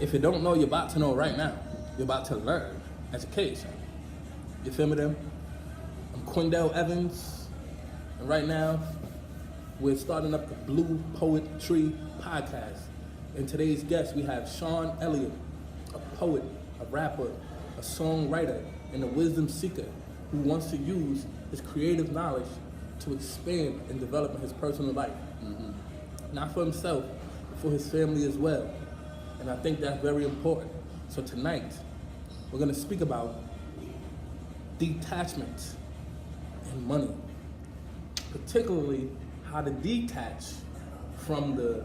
If you don't know, you're about to know right now. You're about to learn education. You feel me then? I'm Quindell Evans, and right now we're starting up the BluePoetTree podcast. And today's guest, we have Sean Elliot, a poet, a rapper, a songwriter, and a wisdom seeker who wants to use his creative knowledge to expand and develop in his personal life. Not for himself, but for his family as well. And I think that's very important. So tonight, we're going to speak about detachment and money, particularly how to detach from the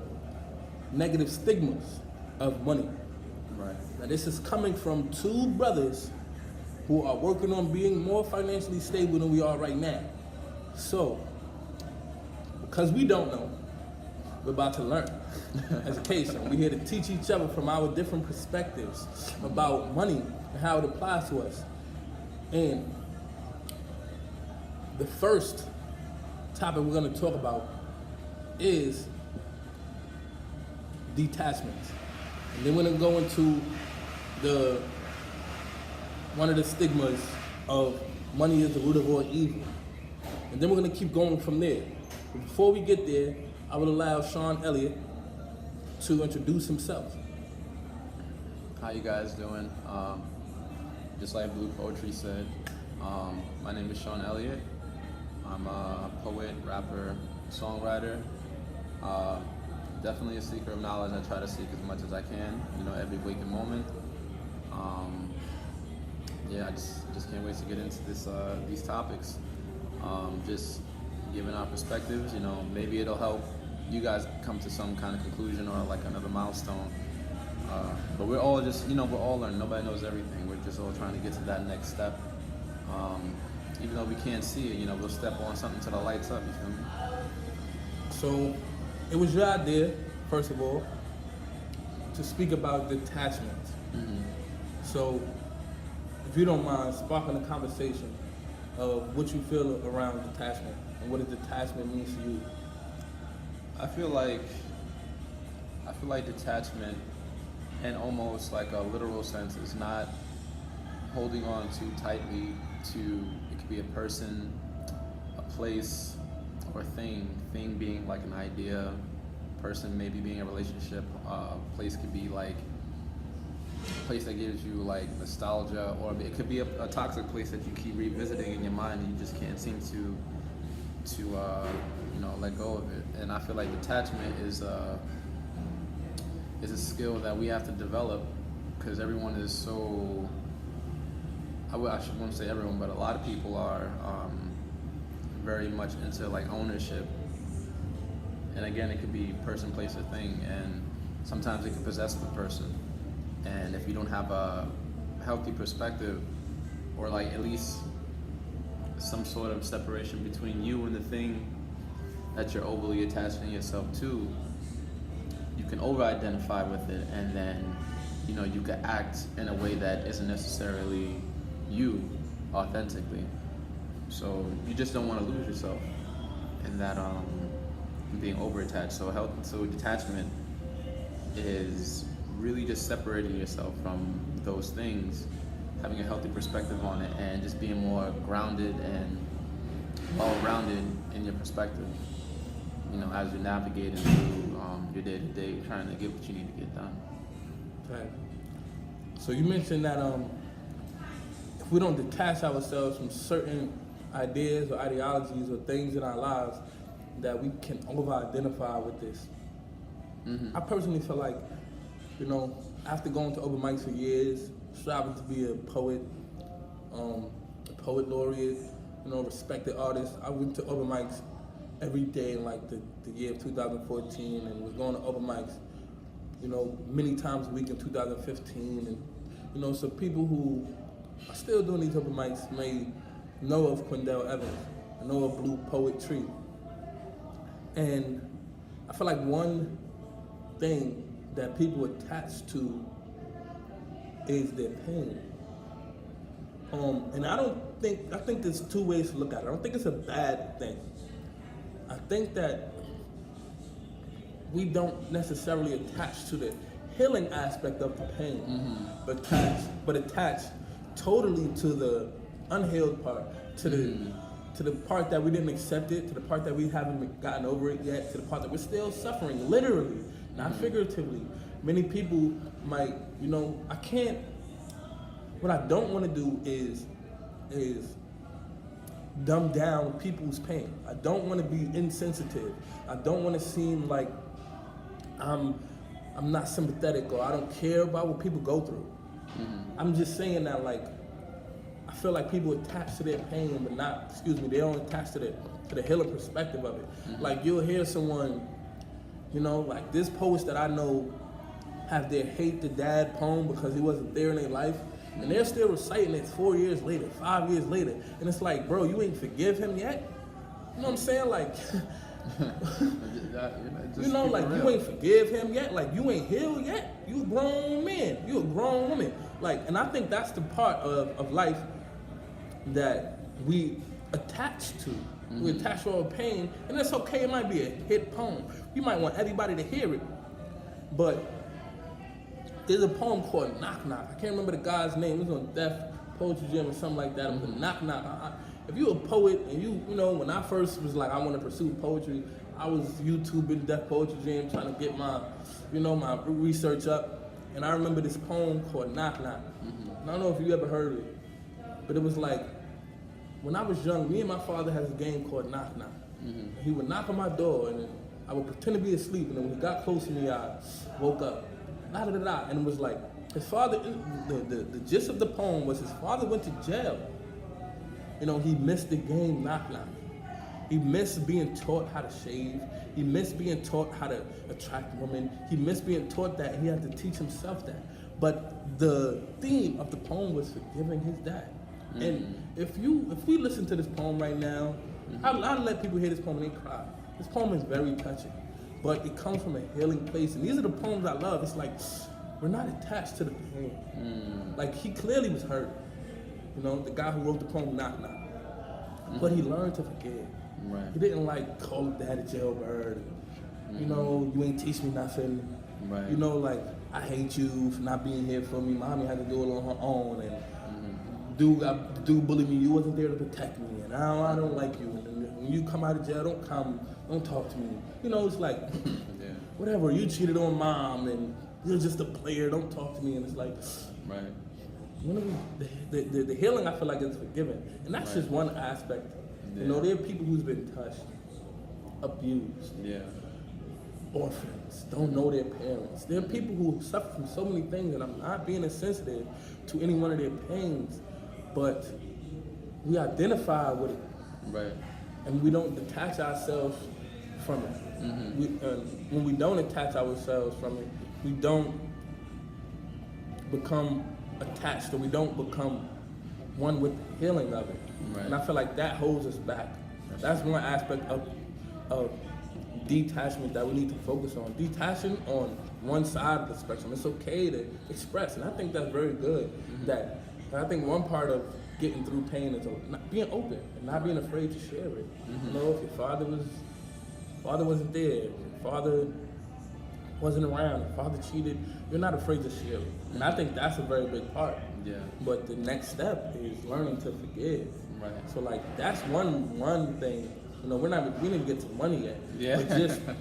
negative stigmas of money. Right. Now, this is coming from two brothers who are working on being more financially stable than we are right now. So, because we don't know, we're about to learn. Education. We're here to teach each other from our different perspectives about money and how it applies to us. And the first topic we're going to talk about is detachment. And then we're going to go into one of the stigmas of money is the root of all evil. And then we're going to keep going from there. But before we get there, I will allow Sean Elliot to introduce himself. How you guys doing? Just like BluePoetTree said, my name is Sean Elliot. I'm a poet, rapper, songwriter. Definitely a seeker of knowledge. I try to seek as much as I can, every waking moment. I just can't wait to get into these topics. Just giving our perspectives, maybe it'll help you guys come to some kind of conclusion or like another milestone. But we're all just, we're all learning. Nobody knows everything. We're just all trying to get to that next step. Even though we can't see it, we'll step on something till the lights up, you feel me? So, it was your idea, first of all, to speak about detachment. So, if you don't mind, sparking a conversation of what you feel around detachment and what does detachment means to you. I feel like detachment, in almost like a literal sense, is not holding on too tightly to, it could be a person, a place, or thing. Thing being like an idea, person maybe being a relationship, place could be like a place that gives you like nostalgia, or it could be a toxic place that you keep revisiting in your mind and you just can't seem to let go of it. And I feel like detachment is a skill that we have to develop, because everyone is so, I should want to say everyone, but a lot of people are very much into like ownership. And again, it could be person, place, or thing, and sometimes it can possess the person. And if you don't have a healthy perspective, or like at least some sort of separation between you and the thing that you're overly attaching yourself to, you can over-identify with it, and then you can act in a way that isn't necessarily you authentically. So you just don't want to lose yourself in that being over-attached. So detachment is really just separating yourself from those things, having a healthy perspective on it, and just being more grounded and well-rounded in your perspective, as you're navigating through your day-to-day, trying to get what you need to get done. Right. So you mentioned that if we don't detach ourselves from certain ideas or ideologies or things in our lives, that we can over-identify with this. I personally feel like, after going to open mics for years, striving to be a poet laureate, respected artist, I went to open mics every day in like the year of 2014, and was going to open mics, many times a week in 2015, and so people who are still doing these open mics may know of Quindell Evans, know of BluePoetTree, and I feel like one thing that people attach to is their pain. And I think there's two ways to look at it. I don't think it's a bad thing. I think that we don't necessarily attach to the healing aspect of the pain, but attached totally to the unhealed part, to the part that we didn't accept it, to the part that we haven't gotten over it yet, to the part that we're still suffering, literally, not figuratively. Many people might, I can't. What I don't want to do is dumb down people's pain. I don't want to be insensitive. I don't want to seem like I'm not sympathetic or I don't care about what people go through. I'm just saying that, like, I feel like people attach to their pain, but they don't attach to the healing perspective of it. Like, you'll hear someone, like this post that I know have their hate the dad poem because he wasn't there in their life, and they're still reciting it 4 years later, 5 years later, and it's like, bro, you ain't forgive him yet? You know what I'm saying? Like, you ain't forgive him yet? Like, you ain't healed yet? You a grown man. You a grown woman. Like, and I think that's the part of life that we attach to. We attach to our pain, and that's okay. It might be a hit poem. You might want everybody to hear it, but there's a poem called Knock Knock. I can't remember the guy's name. It was on Def Poetry Jam or something like that. It was a Knock Knock. If you're a poet and you when I first was like, I want to pursue poetry, I was YouTubing Def Poetry Jam trying to get my, my research up. And I remember this poem called Knock Knock. And I don't know if you ever heard it, but it was like, when I was young, me and my father had a game called Knock Knock. He would knock on my door, and then I would pretend to be asleep, and then when he got close to me, I woke up. And it was like, his father, the gist of the poem was his father went to jail. He missed the game Knock Knock. He missed being taught how to shave. He missed being taught how to attract women. He missed being taught that, and he had to teach himself that. But the theme of the poem was forgiving his dad. And if we listen to this poem right now, I'll let people hear this poem and they cry. This poem is very touching, but it comes from a healing place. And these are the poems I love. It's like, we're not attached to the pain. Like, he clearly was hurt. The guy who wrote the poem Knock Knock. But he learned to forgive. Right. He didn't like call his dad a jailbird. You ain't teach me nothing. Right. Like, I hate you for not being here for me. Mommy had to do it on her own, and dude bullied me. You wasn't there to protect me, and I don't like you. And when you come out of jail, don't talk to me. It's like, whatever. You cheated on mom, and you're just a player. Don't talk to me. And it's like, right. The healing, I feel like, is forgiving, and that's just one aspect. There are people who's been touched, abused, orphans, don't know their parents. There are people who suffer from so many things, and I'm not being insensitive to any one of their pains, but we identify with it, right? And we don't detach ourselves from it. When we don't attach ourselves from it, we don't become attached, or we don't become one with the healing of it. Right. And I feel like that holds us back. That's one aspect of detachment that we need to focus on. Detaching on one side of the spectrum. It's okay to express, and I think that's very good. I think one part of getting through pain is not being open and not being afraid to share it. If your father wasn't there, if your father wasn't around, if father cheated, you're not afraid to share it. And I think that's a very big part. Yeah. But the next step is learning to forgive. Right. So, like, that's one thing. We didn't get to money yet. Yeah.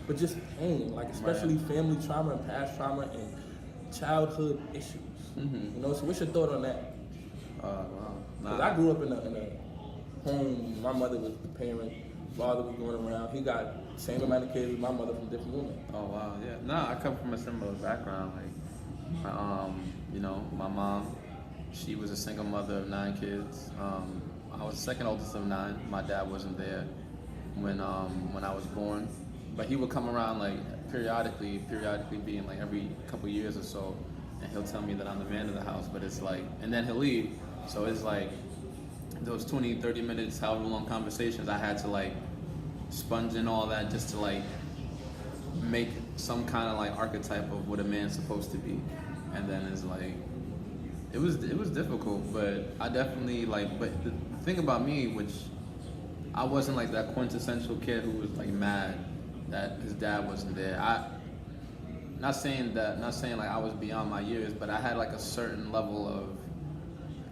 But just pain, like, especially family trauma and past trauma and childhood issues. So what's your thought on that? Wow. Because I grew up in a home. My mother was the parent. Father was going around. He got the same amount of kids as my mother from different women. Oh wow, yeah. No, I come from a similar background. Like, my mom, she was a single mother of 9 kids. I was the second oldest of 9. My dad wasn't there when I was born, but he would come around like periodically being like every couple years or so, and he'll tell me that I'm the man of the house. But it's like, and then he'll leave. So it's like those 20, 30 minutes, however long conversations, I had to like sponge in all that just to like make some kind of like archetype of what a man's supposed to be. And then it's like, it was difficult, but I definitely like, but the thing about me, which I wasn't like that quintessential kid who was like mad that his dad wasn't there. not saying like I was beyond my years, but I had like a certain level of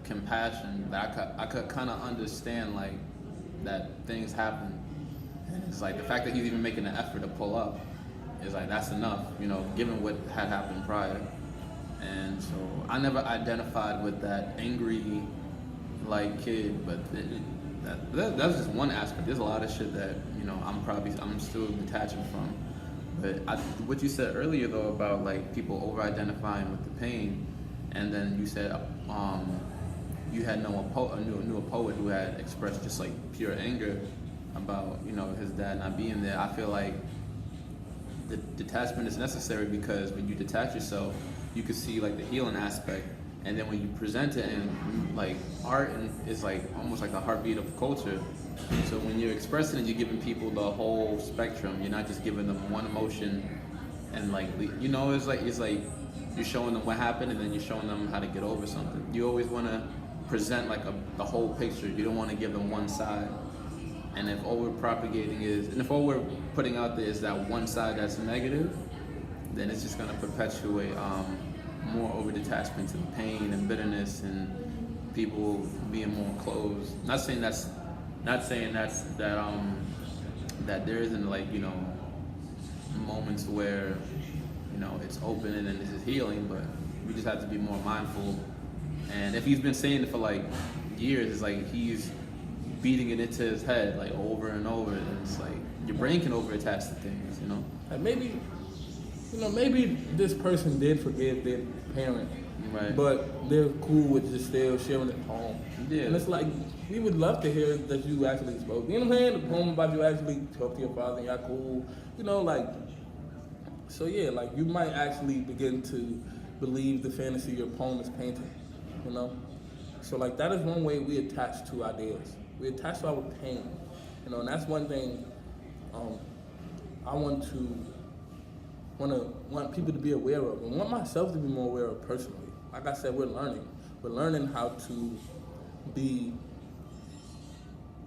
compassion that I could kind of understand like that things happen. And it's like the fact that he's even making an effort to pull up is like that's enough, you know, given what had happened prior. And so I never identified with that angry like kid, but that's just one aspect. There's a lot of shit that, you know, I'm still detaching from. But what you said earlier though about like people over identifying with the pain, and then you said you had knew a poet who had expressed just like pure anger about, you know, his dad not being there. I feel like the detachment is necessary because when you detach yourself, you can see like the healing aspect, and then when you present it in like art, and is like almost like the heartbeat of culture. So when you're expressing it, you're giving people the whole spectrum. You're not just giving them one emotion, and like, you know, it's like you're showing them what happened, and then you're showing them how to get over something. You always want to present like the whole picture. You don't want to give them one side. And if all we're propagating is, and if all we're putting out there is that one side that's negative, then it's just going to perpetuate more over detachment to the pain and bitterness and people being more closed. Not saying that there isn't like, you know, moments where, you know, it's open and then this is healing, but we just have to be more mindful. And if he's been saying it for like years, it's like he's beating it into his head like over and over, and it's like your brain can over attach to things, you know. And maybe, you know, maybe this person did forgive their parent, right, but they're cool with just still sharing the poem. Yeah. And it's like, we would love to hear that you actually spoke. You know what I'm saying? The poem about you actually talk to your father and y'all cool. You know, like, so yeah, like you might actually begin to believe the fantasy your poem is painting, you know? So like that is one way we attach to ideas. We attach to our pain, you know, and that's one thing I want people to be aware of, and want myself to be more aware of personally. Like I said, we're learning how to be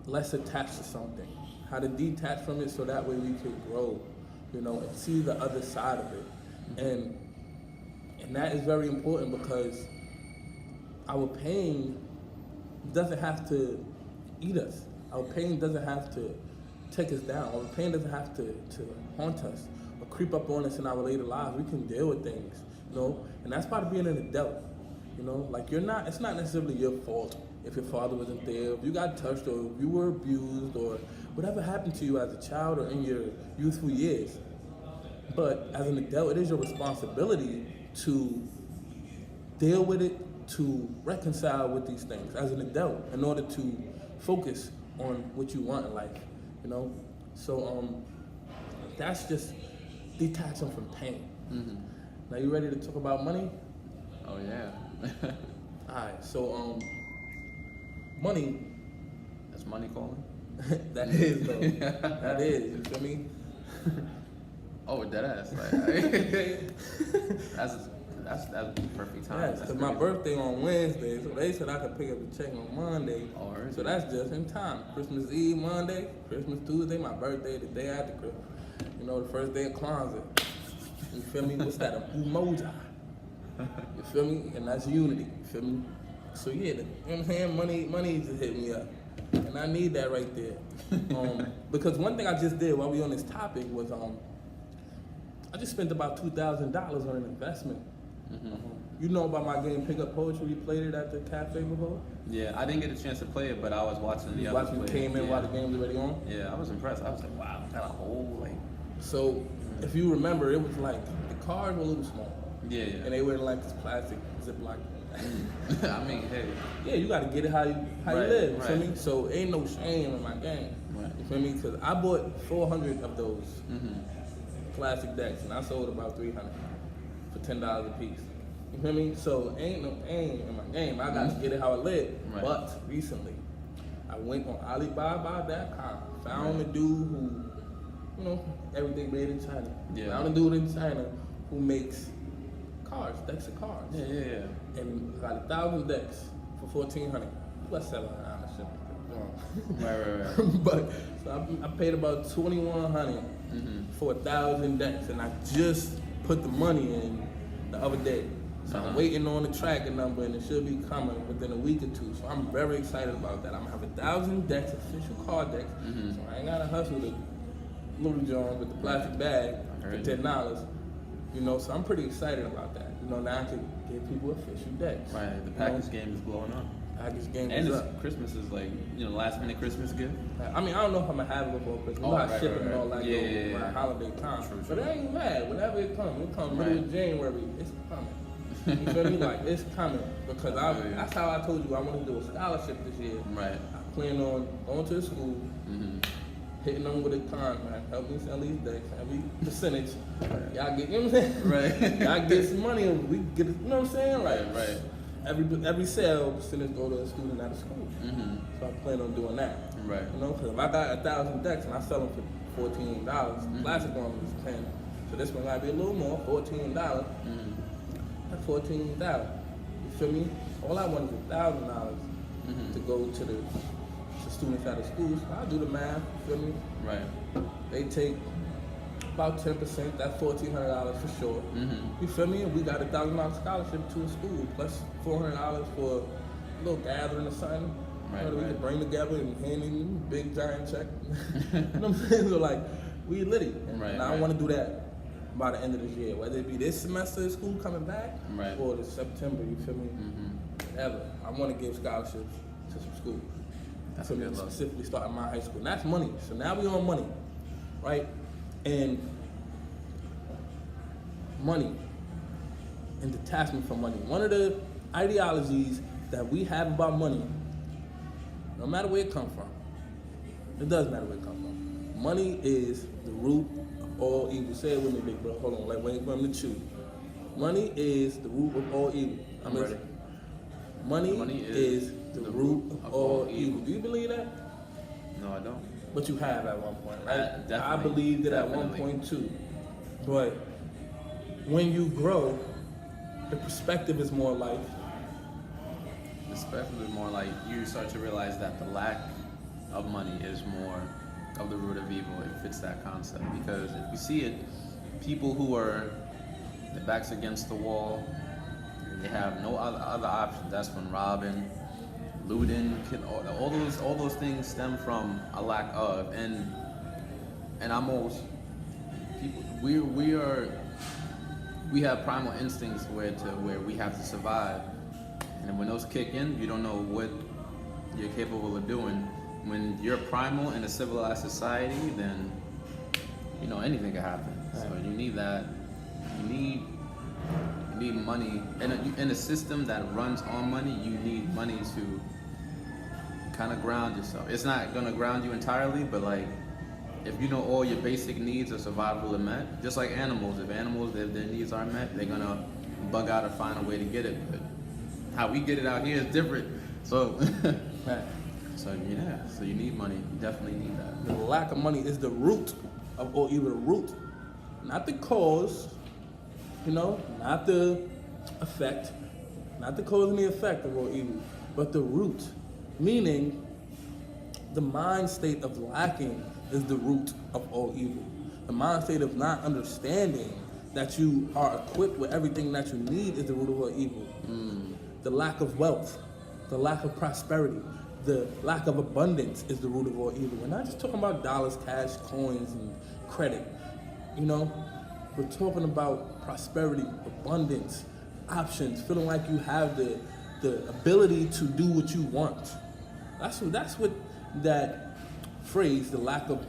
less attached to something, how to detach from it so that way we can grow, you know, and see the other side of it. And that is very important because our pain doesn't have to eat us. Our pain doesn't have to take us down. Our pain doesn't have to haunt us or creep up on us in our later lives. We can deal with things, you know, and that's part of being an adult. You know, like it's not necessarily your fault if your father wasn't there, if you got touched, or if you were abused, or whatever happened to you as a child or in your youthful years. But as an adult, it is your responsibility to deal with it, to reconcile with these things as an adult in order to focus on what you want in life, you know? So that's just detaching from pain. Mm-hmm. Now you ready to talk about money? Oh yeah. Alright, so money. That's money calling? That is though. That is, you feel me? Oh, deadass. Like, that's the perfect time. Yes, because my birthday on Wednesday, so they said I could pick up the check on Monday. Oh, really? So that's just in time. Christmas Eve Monday, Christmas Tuesday, my birthday, the day after Christmas. You know, the first day of Kwanzaa. You feel me? What's that? A Umoja. You feel me? And that's unity. You feel me? So yeah, you know what I'm saying? Money just hit me up. And I need that right there. Because one thing I just did while we on this topic was I just spent about $2,000 on an investment. Mm-hmm. You know about my game Pick Up Poetry? We played it at the cafe before? Yeah, I didn't get a chance to play it, but I was watching the others play. Came in while the game was already on? Yeah, I was impressed. I was like, wow, got a whole like. So, if you remember, it was like the cards were a little small. Yeah. And they were in like this plastic Ziploc. I mean, hey. Yeah, you got to get it how you live. You feel me? So ain't no shame in my game. Right. You feel me? Because I bought 400 of those Mm-hmm. plastic decks, and I sold about 300 for $10 a piece. You feel me? So ain't no aim in my game. I got to get it how I live. Right. But recently, I went on Alibaba.com, found a dude who, you know, everything made in China. Yeah. Found a dude in China who makes cards, decks of cards. Yeah. And I got 1,000 decks for $1,400. Plus $700 shit. Right. But so I paid about $2,100 Mm-hmm. for 1,000 decks, and I just put the money in the other day. So I'm Uh-huh. waiting on the tracking number, and it should be coming within a week or two. So I'm very excited about that. I'm gonna have 1,000 decks, official card decks. Mhm. So I ain't gotta hustle the Little John with the plastic bag I for heard $10. You know, so I'm pretty excited about that. You know, now I can give people official decks. Right, the You package know, game is blowing up. package game And is it's, up. Christmas is like, last minute Christmas gift. I mean, I don't know if I'm gonna have it before Christmas. Oh, I'm not right, shipping right, and all right. that Yeah, over yeah, yeah. around holiday time. True, But true. it ain't bad. Whenever it comes middle Right. of January, it's coming. You feel me? Like, it's coming. Because that's how I told you I want to do a scholarship this year. Right. I plan on going to the school, Mm-hmm. hitting them with a contract, help me sell these decks, every percentage. Y'all get, you know what I'm saying? Right. Y'all get some money and we get it, you know what I'm saying? Like, Right. every sale percentage go to a student out of school. Mm-hmm. So I plan on doing that. Right. You know, because if I got 1,000 decks and I sell them for $14, plastic one is 10. So this one might be a little more, $14. Mm-hmm. That's $14. You feel me? All I want is $1,000 Mm-hmm. to go to the students out of school. So I do the math. You feel me? Right. They take about 10%. That's $1,400 for sure. Mm-hmm. You feel me? And we got $1,000 scholarship to a school plus $400 for a little gathering or something. Right, You know, we right. can bring together and hand in a big giant check. You know what I'm saying? So like, we litty. Right, And I right. want to do that by the end of this year, whether it be this semester of school coming back Right. or the September. You feel me? Mm-hmm. Whatever. I want to give scholarships to some schools. That's So a good look. specifically starting my high school. And that's money. So now we on money, right? And money and detachment from money. One of the ideologies that we have about money, no matter where it comes from, it doesn't matter where it comes from. Money is the root of all evil. Say it with me, big bro. Hold on, like wait for him to chew. Money is the root of all evil. I'm ready. Money is the root of all evil. Do you believe that? No, I don't. But you have at one point, right? Definitely, I believed it at one definitely. point too. But when you grow, the perspective is more like, Especially more like you start to realize that the lack of money is more of the root of evil. It fits that concept because if you see it, people who are their backs against the wall, they have no other options. That's when robbing, looting, all those things stem from a lack of and almost people we have primal instincts where we have to survive. And when those kick in, you don't know what you're capable of doing. When you're primal in a civilized society, then anything can happen. So you need that. You need money. In a system that runs on money, you need money to kind of ground yourself. It's not gonna ground you entirely, but like if you know all your basic needs of survival are met, just like animals. If their needs aren't met, they're gonna bug out or find a way to get it. But how we get it out here is different. So, so you need money. You definitely need that. the lack of money is the root of all evil. The root, not the cause, not the effect, not the cause and the effect of all evil, but the root, meaning the mind state of lacking is the root of all evil. The mind state of not understanding that you are equipped with everything that you need is the root of all evil. The lack of wealth, the lack of prosperity, the lack of abundance is the root of all evil. We're not just talking about dollars, cash, coins, and credit. We're talking about prosperity, abundance, options, feeling like you have the ability to do what you want. That's what that phrase, the lack of,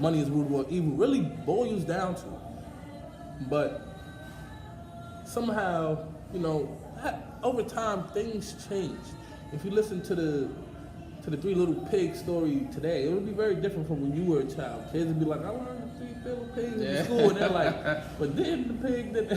money is the root of all evil, really boils down to. But somehow, over time things change. If you listen to the Three Little Pigs story today, it would be very different from when you were a child. Kids would be like, I learned the 3 little pigs in school, and they're like, but then the pig that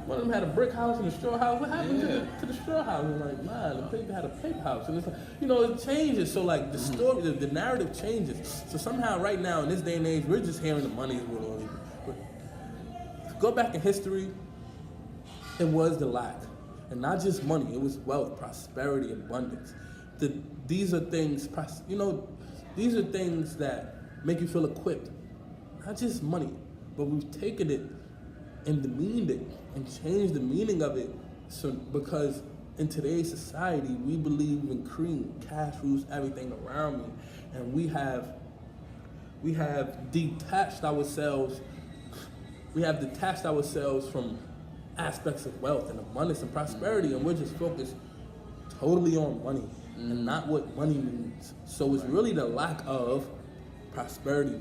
one of them had a brick house and a straw house. What happened to the straw house? And like, nah, the pig had a paper house. And it's like, it changes. So like the story, the narrative changes. So somehow right now in this day and age, we're just hearing the money is what all evil. But go back in history, it was the lack. And not just money, it was wealth, prosperity, abundance. These are things, these are things that make you feel equipped. Not just money, but we've taken it and demeaned it and changed the meaning of it. So because in today's society, we believe in cream, cash rules everything around me, and we have detached ourselves. We have detached ourselves from aspects of wealth and abundance and prosperity, and we're just focused totally on money and not what money means. So it's really the lack of prosperity,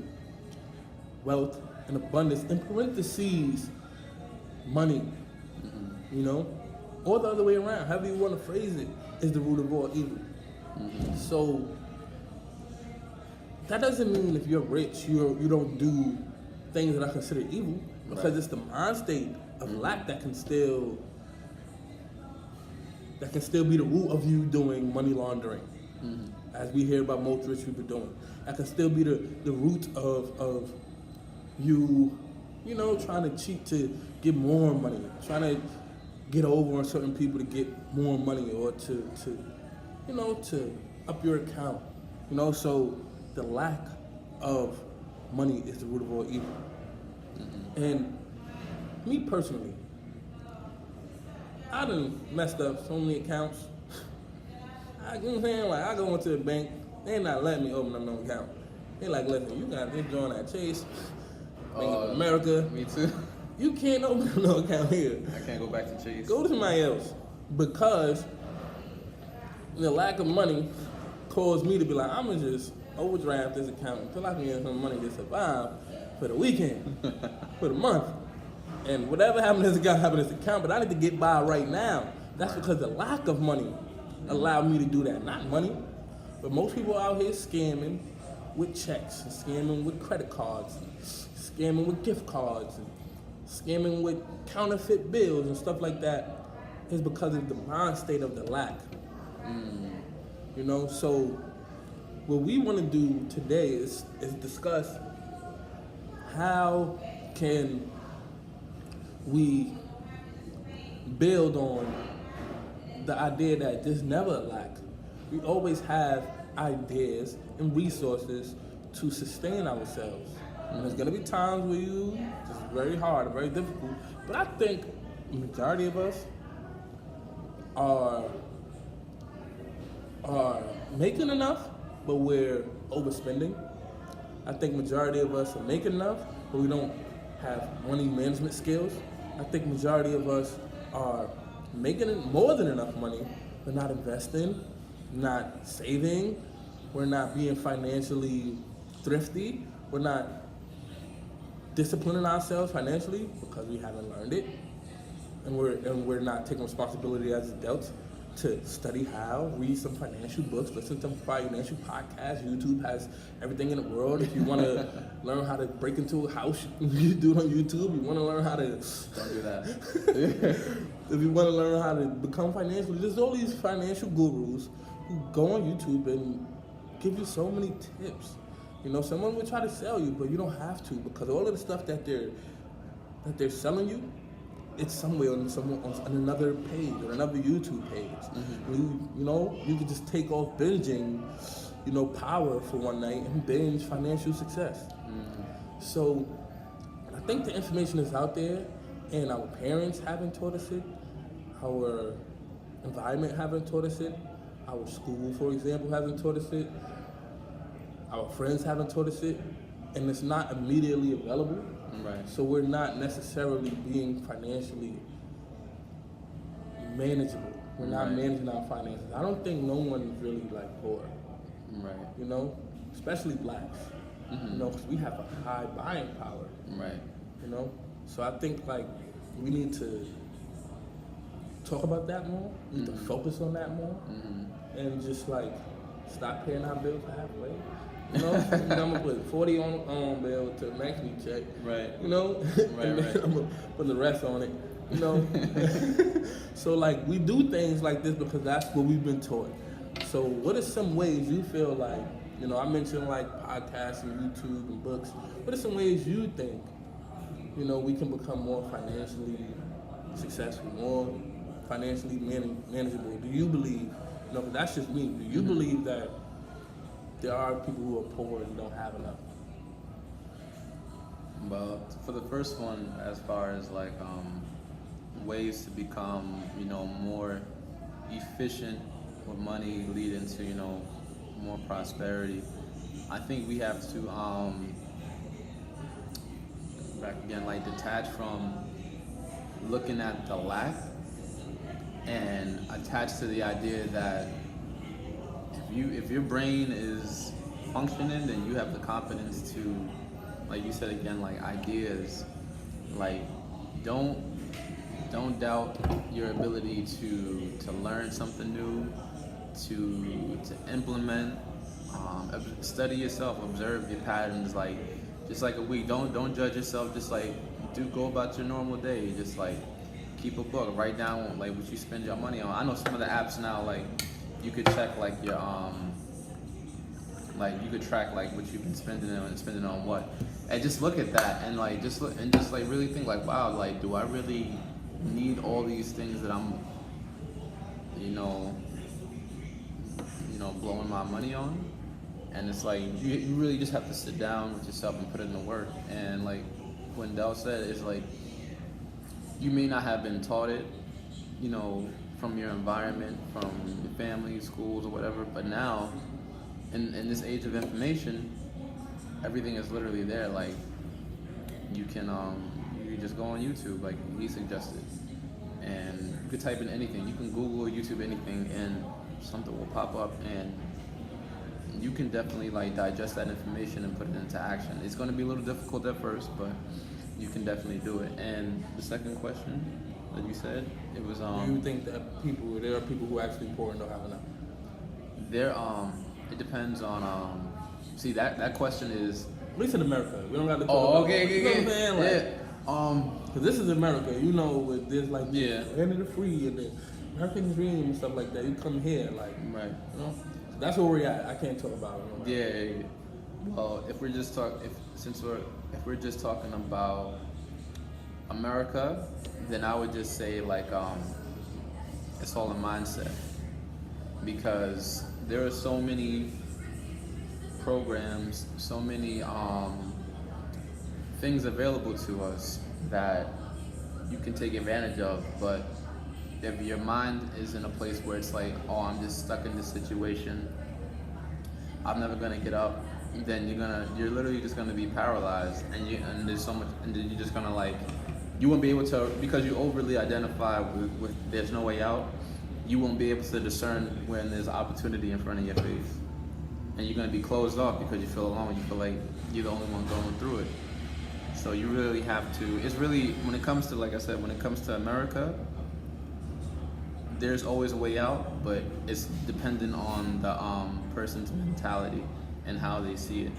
wealth, and abundance, in parentheses, money, you know? Or the other way around, however you want to phrase it, is the root of all evil. So that doesn't mean if you're rich, you don't do things that are considered evil, because it's the mind state of lack that can still be the root of you doing money laundering, as we hear about most rich people doing. That can still be the root of you, trying to cheat to get more money, trying to get over on certain people to get more money, or to up your account. So the lack of money is the root of all evil. And me personally, I done messed up so many accounts. You know what I'm saying? Like, I go into the bank, they not letting me open up no account. They like, listen, you got this joint at Chase, Bank of America. Me too. You can't open up no account here. I can't go back to Chase. Go to somebody else. Because the lack of money caused me to be like, I'm going to just overdraft this account until I can get some money to survive for the weekend, for the month. And whatever happened to this account happened to this account, but I need to get by right now. That's because the lack of money allowed me to do that, not money. But most people out here scamming with checks, and scamming with credit cards, and scamming with gift cards, and scamming with counterfeit bills and stuff like that, is because of the mind state of the lack. So what we want to do today is discuss how can we build on the idea that there's never a lack. We always have ideas and resources to sustain ourselves. And there's gonna be times where it's very hard, very difficult. But I think the majority of us are making enough, but we're overspending. I think majority of us are making enough, but we don't have money management skills. I think majority of us are making more than enough money, but not investing, not saving. We're not being financially thrifty. We're not disciplining ourselves financially because we haven't learned it, and we're not taking responsibility as adults to study how, read some financial books, listen to financial podcasts. YouTube has everything in the world. If you want to learn how to break into a house, you do it on YouTube. You want to learn how to... Don't do that. If you want to learn how to become financial, there's all these financial gurus who go on YouTube and give you so many tips. Someone will try to sell you, but you don't have to, because all of the stuff that they're selling you, it's somewhere on another page, or another YouTube page. You could just take off binging, power for one night and binge financial success. So I think the information is out there, and our parents haven't taught us it, our environment haven't taught us it, our school, for example, hasn't taught us it, our friends haven't taught us it, and it's not immediately available. Right. So we're not necessarily being financially manageable. We're not managing our finances. I don't think no one is really poor. Right. Especially blacks. Because we have a high buying power. Right. So I think we need to talk about that more. We need to focus on that more, and just stop paying our bills halfway. I'm gonna put 40 on bill to the next week check. Right. And then I'm gonna put the rest on it. So we do things like this because that's what we've been taught. So what are some ways you feel I mentioned podcasts and YouTube and books. What are some ways you think we can become more financially successful, more financially manageable? Do you believe? But that's just me. Do you believe that there are people who are poor and don't have enough? Well, for the first one, as far as like ways to become, more efficient with money, leading to, more prosperity, I think we have to back again, like detach from looking at the lack and attach to the idea that if your brain is functioning, then you have the confidence to, like you said again, like ideas, like don't doubt your ability to learn something new, to implement, study yourself, observe your patterns, like just like a week. Don't judge yourself. Just like go about your normal day. Just like keep a book, write down like what you spend your money on. I know some of the apps now, like you could check like your like you could track like what you've been spending and spending on what, and just look at that and like just look and just like really think like, wow, like do I really need all these things that I'm blowing my money on? And it's like you really just have to sit down with yourself and put in the work. And like Quindell said, it's like you may not have been taught it, from your environment, from your family, schools, or whatever. But now, in this age of information, everything is literally there. Like you can just go on YouTube, like he suggested, and you could type in anything. You can Google or YouTube anything, and something will pop up, and you can definitely like digest that information and put it into action. It's going to be a little difficult at first, but you can definitely do it. And the second question that you said, it was Do you think that there are people who actually pour into having that? it depends on see that question is, At least in America, we don't got to talk oh about. okay, You know what I'm saying? Like, yeah. Cause this is America, with this like Yeah. land of the free and the American dream and stuff like that. You come here, like Right. That's where we're at. I can't talk about it. Yeah. Well, if we're just talking about America, then I would just say like it's all a mindset, because there are so many programs, so many things available to us that you can take advantage of. But if your mind is in a place where it's like, oh, I'm just stuck in this situation, I'm never gonna get up, then you're literally just gonna be paralyzed, and there's so much, and then you're just gonna like, you won't be able to, because you overly identify with there's no way out, you won't be able to discern when there's opportunity in front of your face, and you're gonna be closed off because you feel alone. You feel like you're the only one going through it. So you really have to. It's really, when it comes to, like I said, when it comes to America, there's always a way out, but it's dependent on the person's mentality and how they see it.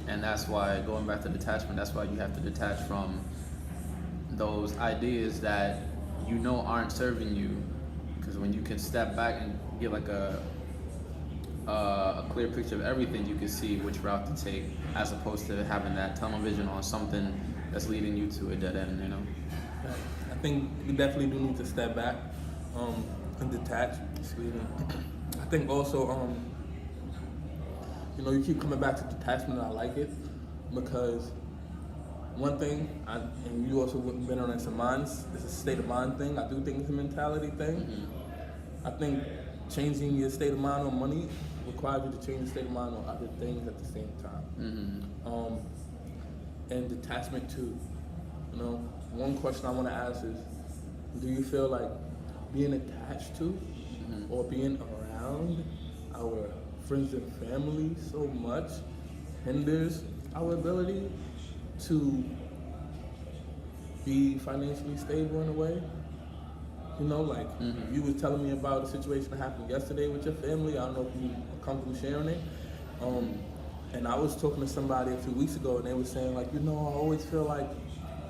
And that's why, going back to detachment, that's why you have to detach from those ideas that aren't serving you. Because when you can step back and get like a clear picture of everything, you can see which route to take, as opposed to having that tunnel vision on something that's leading you to a dead end, I think we definitely do need to step back and detach. I think also, you keep coming back to detachment, and I like it, because one thing, and you also been on some minds, it's a state of mind thing. I do think it's a mentality thing. Mm-hmm. I think changing your state of mind on money requires you to change your state of mind on other things at the same time. Mm-hmm. And detachment too. One question I want to ask is, do you feel like being attached to or being around our friends and family so much hinders our ability to be financially stable in a way? You was telling me about a situation that happened yesterday with your family. I don't know if you are comfortable sharing it. And I was talking to somebody a few weeks ago, and they were saying like, I always feel like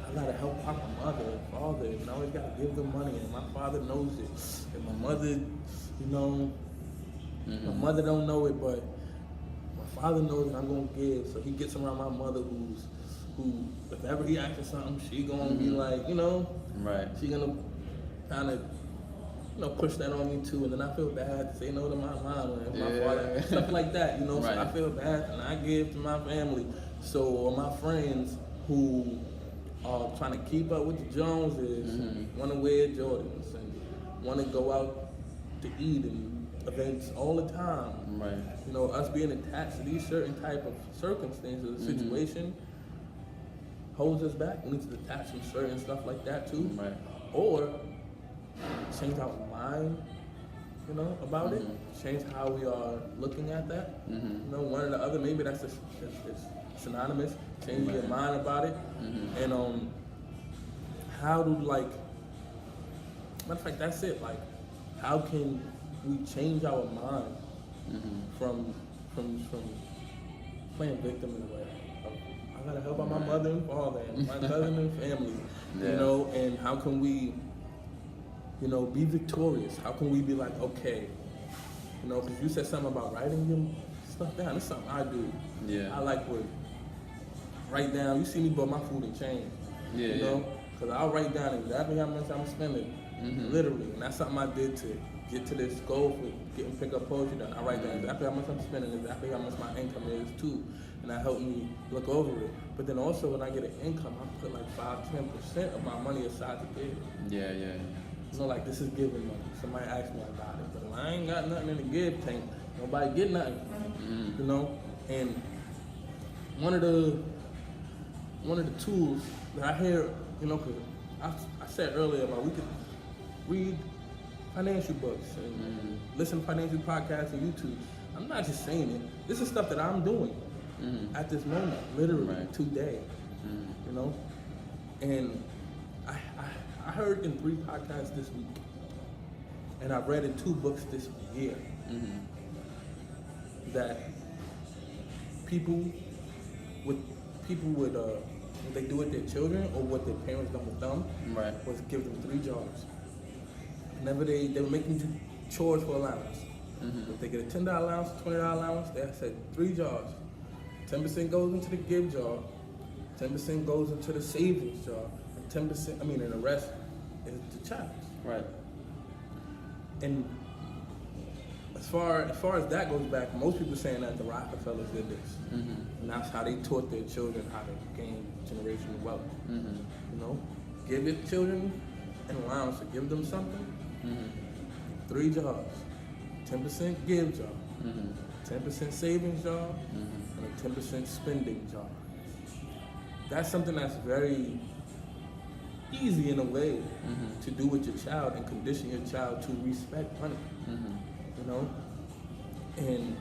I gotta help out my mother and father, and I always gotta give them money, and my father knows it, and my mother, my mother don't know it, but my father knows that I'm gonna give. So he gets around my mother, who if ever he asks for something, she gonna be like, Right. she gonna kind of, push that on me too, and then I feel bad to say no to my mom and my father, stuff like that, Right. So I feel bad, and I give to my family, or my friends, who are trying to keep up with the Joneses, want to wear Jordans, and want to go out to eat and events all the time. Right. You know, us being attached to these certain type of circumstances, situation holds us back. We need to detach from certain stuff like that too. Right. Or change our mind, you know, about it. Change how we are looking at that. You know, one or the other. Maybe that's just it's synonymous. Changing your mind about it. And how do like matter of fact, that's it. Like, how can we change our mind from playing victim in a way? I gotta help out my mother and father and my cousin and family, you know. And how can we, you know, be victorious? How can we be like, okay, you know, because you said something about writing your stuff down. It's something I do. Yeah. I like to write down. You see me bought my food and change. You know, because I'll write down exactly how much I'm spending, literally, and that's something I did to get to this goal for getting pick up poetry done. I write down exactly how much I'm spending, exactly how much my income is too, and that helped me look over it. But then also when I get an income, I put like 5-10% of my money aside to give. Yeah. You know, like this is giving money. Somebody asked me about it, but if I ain't got nothing in the give tank, nobody get nothing. You know, and one of the tools that I hear, you know, because I said earlier about we could read financial books and listen to financial podcasts and YouTube. I'm not just saying it. This is stuff that I'm doing at this moment, literally today. You know, and I heard in 3 podcasts this week, and I've read in 2 books this year that people with what they do with their children or what their parents done with them was give them 3 jobs. Whenever they were making chores for allowance. If they get a $10 allowance, $20 allowance, they said 3 jobs. 10% goes into the give job, 10% goes into the savings job, and 10%, and the rest is the child's. Right. And as far as that goes back, most people saying that the Rockefellers did this. And that's how they taught their children how to gain generational wealth. You know, give your children an allowance to give them something. 3 jobs, 10% give job, 10% savings job, and a 10% spending job. That's something that's very easy in a way to do with your child and condition your child to respect money. You know, and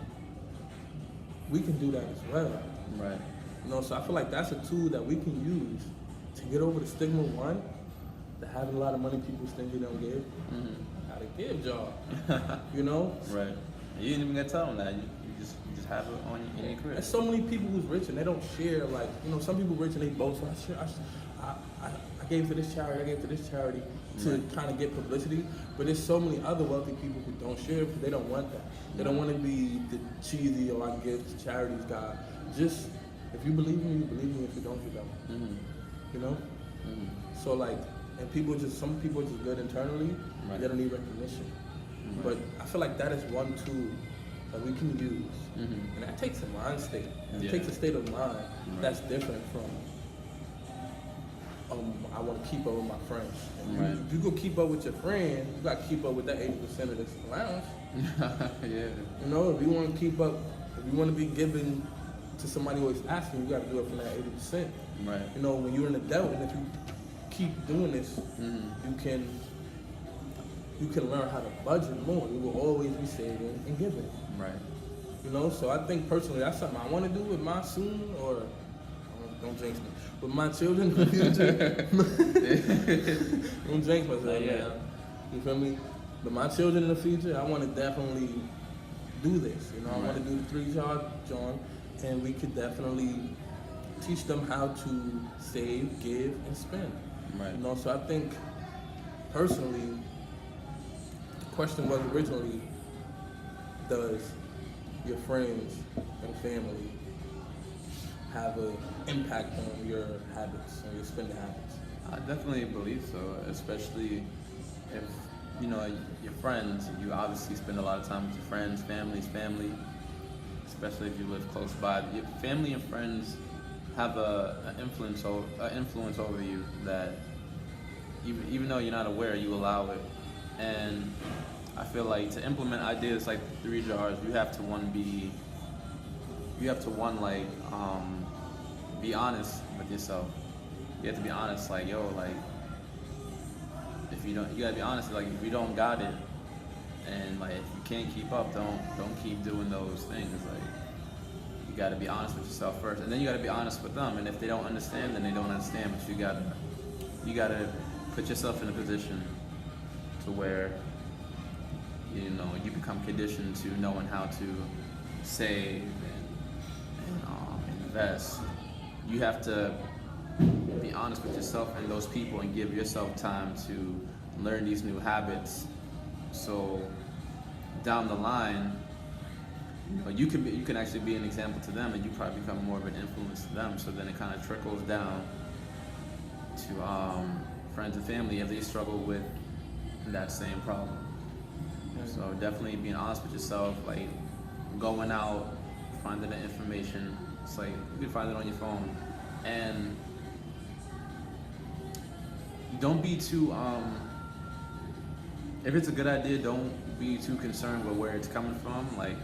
we can do that as well. Right. You know, so I feel like that's a tool that we can use to get over the stigma, one, that having a lot of money people stingy don't give. How to give job. You know? Right. You ain't even gonna tell them that. You just have it on in your crib. There's so many people who's rich and they don't share. Like, you know, some people rich and they boast. I gave to this charity. I gave to this charity to kind of get publicity. But there's so many other wealthy people who don't share because they don't want that. They don't want to be the cheesy or I give to charities guy. Just if you believe in me, you believe in me. If you don't, you don't. You know. So like, and some people are just good internally. They don't need recognition. But I feel like that is one tool that we can use, and that takes a mind state. It takes a state of mind that's different from I want to keep up with my friends. If you go keep up with your friend, you got to keep up with that 80% of this allowance. You know, if you want to keep up, if you want to be giving to somebody who is asking, you got to do it from that 80%. You know, when you're an adult, and if you keep doing this, you can learn how to budget more. You will always be saving and giving. You know, so I think personally that's something I want to do with my soon, or don't jinx me, with my children in the future. Don't jinx myself, man. You feel me? But my children in the future, I want to definitely do this. You know, I want to do the 3 jobs, John, and we could definitely teach them how to save, give, and spend. You know, so I think personally, the question was originally, does your friends and family have an impact on your habits, on your spending habits? I definitely believe so, especially if, you know, your friends, you obviously spend a lot of time with your friends, family, especially if you live close by. Your family and friends have an influence over you that even though you're not aware, you allow it. And I feel like to implement ideas like the 3 jars, you have to be honest with yourself. You have to be honest, like, yo, like, if you don't, you gotta be honest, like, if you don't got it, and like, if you can't keep up, don't keep doing those things. Like, you gotta be honest with yourself first, and then you gotta be honest with them. And if they don't understand, then they don't understand. But you gotta put yourself in a position to where, you know, you become conditioned to knowing how to save and invest. You have to be honest with yourself and those people, and give yourself time to learn these new habits. So down the line, you know, you can actually be an example to them, and you probably become more of an influence to them. So then it kind of trickles down to friends and family if they struggle with that same problem. So definitely being honest with yourself, like going out, finding the information. It's like you can find it on your phone, and don't be too. If it's a good idea, don't be too concerned with where it's coming from. Like,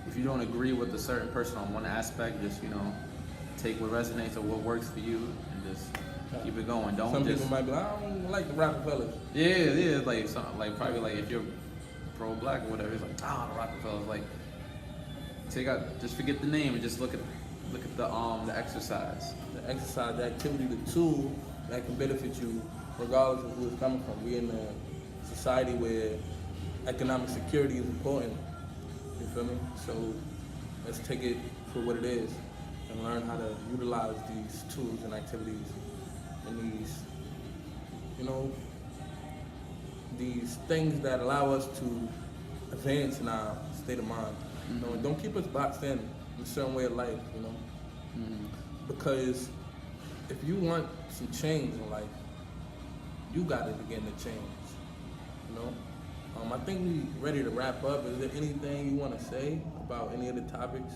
if you don't agree with a certain person on one aspect, just, you know, take what resonates or what works for you, and just keep it going. Don't Some just. people might be like, I don't like the Rockefellers. Yeah, like probably like if you're pro-black or whatever, it's like, the Rockefellers. Like, just forget the name and just look at the exercise. The exercise, the activity, the tool that can benefit you regardless of who it's coming from. We're in a society where economic security is important. You feel me? So let's take it for what it is and learn how to utilize these tools and activities and these, you know, these things that allow us to advance in our state of mind. You know, and don't keep us boxed in a certain way of life, you know. Because if you want some change in life, you got to begin to change, you know. I think we're ready to wrap up. Is there anything you want to say about any of the topics?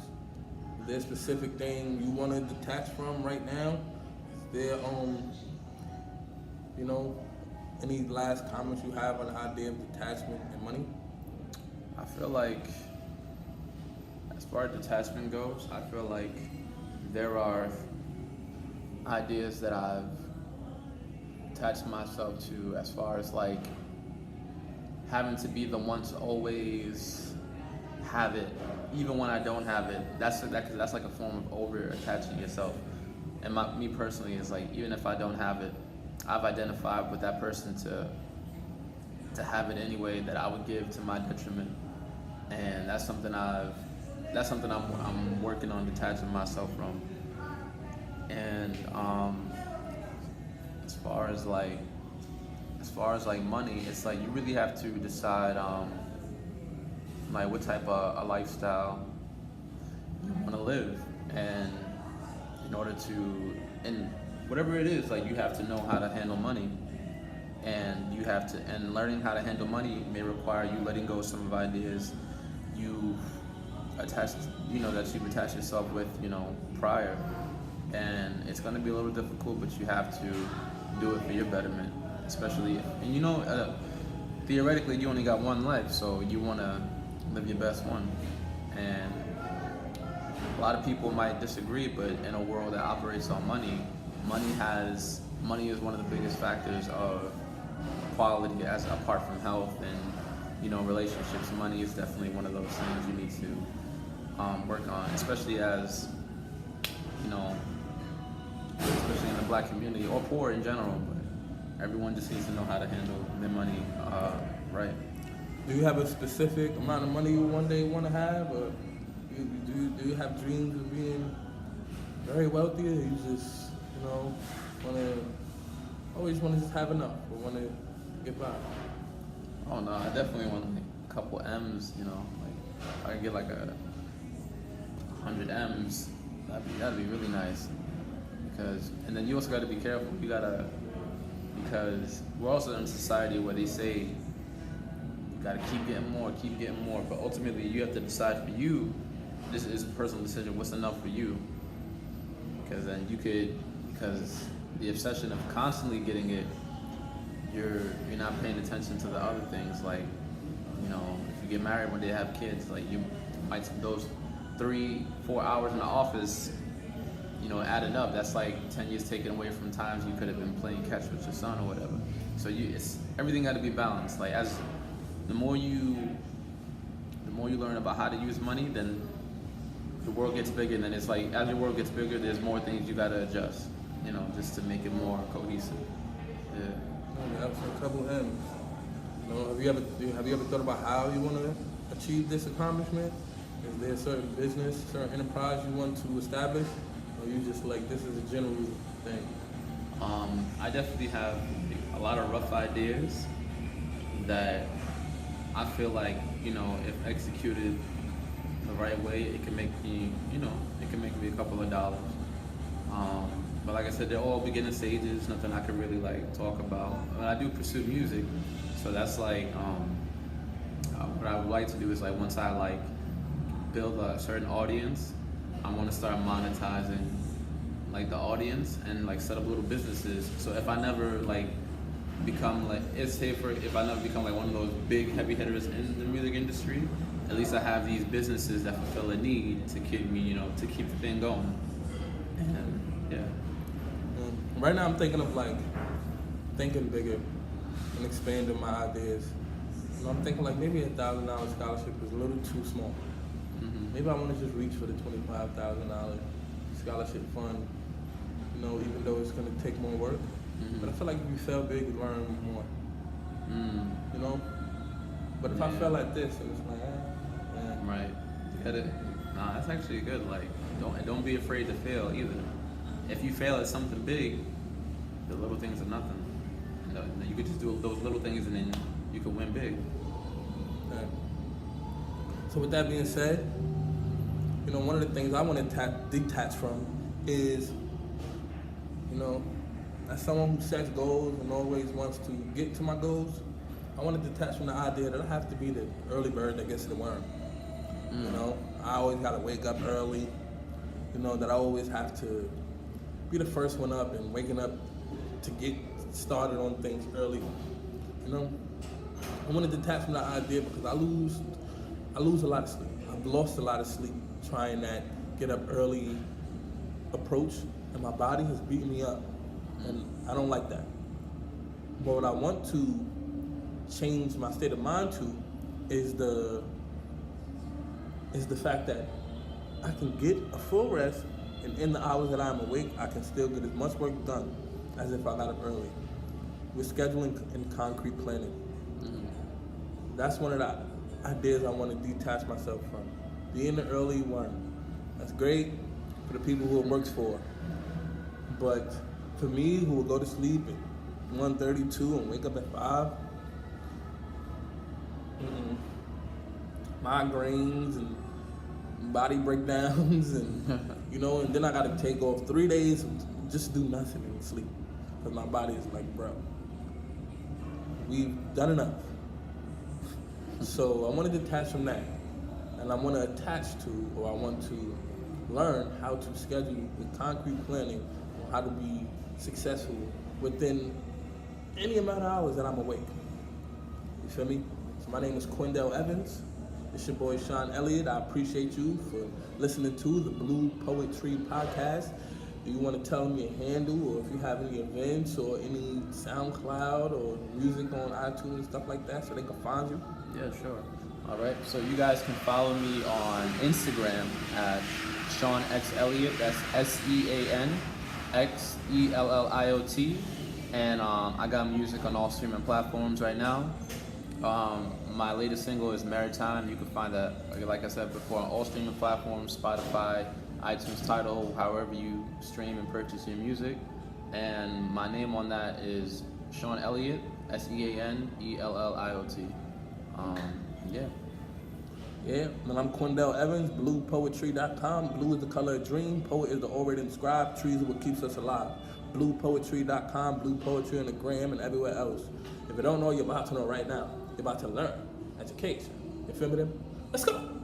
Is there a specific thing you want to detach from right now? Is there, you know, any last comments you have on the idea of detachment and money? I feel like, as far as detachment goes, I feel like there are ideas that I've attached myself to, as far as like having to be the one to always have it, even when I don't have it. That's like a form of over attaching yourself. And me personally is like, even if I don't have it, I've identified with that person to have it anyway, that I would give to my detriment. And that's something I'm working on detaching myself from. And as far as like money, it's like you really have to decide like what type of a lifestyle you want to live, and in order to, and whatever it is, like you have to know how to handle money, and learning how to handle money may require you letting go of some of ideas you've attached yourself with, you know, prior. And it's going to be a little difficult, but you have to do it for your betterment, especially, and you know, theoretically you only got one life, so you want to live your best one. And a lot of people might disagree, but in a world that operates on money is one of the biggest factors of quality, as apart from health and, you know, relationships. Money is definitely one of those things you need to work on, especially as, you know, especially in the black community, or poor in general, but everyone just needs to know how to handle their money right. Do you have a specific amount of money you one day want to have, or do you have dreams of being very wealthy, or you just, you know, always want to just have enough, or want to get by? Oh no, I definitely want like a couple M's, you know, like if I could get like 100 M's, that'd be really nice. And then you also got to be careful. Because we're also in a society where they say you got to keep getting more. But ultimately, you have to decide for you. This is a personal decision. What's enough for you? because then because the obsession of constantly getting it, you're not paying attention to the other things. Like, if you get married one day, have kids, like you might those 3-4 hours in the office, adding up, that's like 10 years taken away from times you could have been playing catch with your son or whatever. So it's everything got to be balanced. Like, as the more you learn about how to use money, then the world gets bigger. And then it's like, as your world gets bigger, there's more things you got to adjust, just to make it more cohesive. Yeah. That's a couple M's. Have you ever thought about how you want to achieve this accomplishment? Is there a certain business, certain enterprise you want to establish? Or you just like, this is a general thing? I definitely have a lot of rough ideas that I feel like, if executed the right way, it can make me, it can make me a couple of dollars. But like I said, they're all beginning stages, nothing I can really like talk about. But I do pursue music, so that's like, what I would like to do is like, once I like build a certain audience, I want to start monetizing like the audience and like set up little businesses. So if I never like become like, if I never become like one of those big heavy hitters in the music industry, at least I have these businesses that fulfill a need to keep me, to keep the thing going. And yeah. Right now I'm thinking of like thinking bigger and expanding my ideas. I'm thinking like maybe $1,000 scholarship is a little too small. Mm-hmm. Maybe I want to just reach for the $25,000 scholarship fund. Even though it's gonna take more work. Mm-hmm. But I feel like if you fail big, you learn more. Mm. But if I fell like this, it was like, Right. Nah, that's actually good. Like, don't be afraid to fail either. If you fail at something big, the little things are nothing. You could just do those little things and then you can win big. Yeah. So with that being said, one of the things I want to detach from is, as someone who sets goals and always wants to get to my goals, I want to detach from the idea that I have to be the early bird that gets to the worm. I always got to wake up early, that I always have to be the first one up and waking up to get started on things early. I want to detach from that idea because I lose a lot of sleep. I've lost a lot of sleep trying that get up early approach, and my body has beaten me up, and I don't like that. But what I want to change my state of mind to is the fact that I can get a full rest, and in the hours that I'm awake, I can still get as much work done as if I got up early. With scheduling and concrete planning. Mm-hmm. That's one of the ideas I want to detach myself from. Being the early one. That's great for the people who it works for. But for me, who will go to sleep at 1:32 and wake up at 5, migraines and body breakdowns and and then I gotta take off 3 days and just do nothing and sleep. Because my body is like, bro, we've done enough. So I want to detach from that. And I want to attach to, or I want to learn how to schedule with concrete planning on how to be successful within any amount of hours that I'm awake. You feel me? So my name is Quindell Evans. It's your boy Sean Elliot. I appreciate you for listening to the BluePoetTree podcast. Do you want to tell me your handle, or if you have any events or any SoundCloud or music on iTunes and stuff like that, so they can find you? Yeah, sure. All right. So you guys can follow me on Instagram at Sean X Elliot. That's SeanXElliot. And I got music on all streaming platforms right now. My latest single is Maritime. You can find that, like I said before, on all streaming platforms, Spotify, iTunes, Tidal, however you stream and purchase your music. And my name on that is Sean Elliot, SeanElliot. Yeah, and I'm Quindell Evans, BluePoetTree.com. Blue is the color of dream, poet is the orator inscribed, trees are what keeps us alive. BluePoetTree.com, Blue Poetry on the gram and everywhere else. If you don't know, you're about to know right now. You're about to learn. Education. You feel me then? Let's go.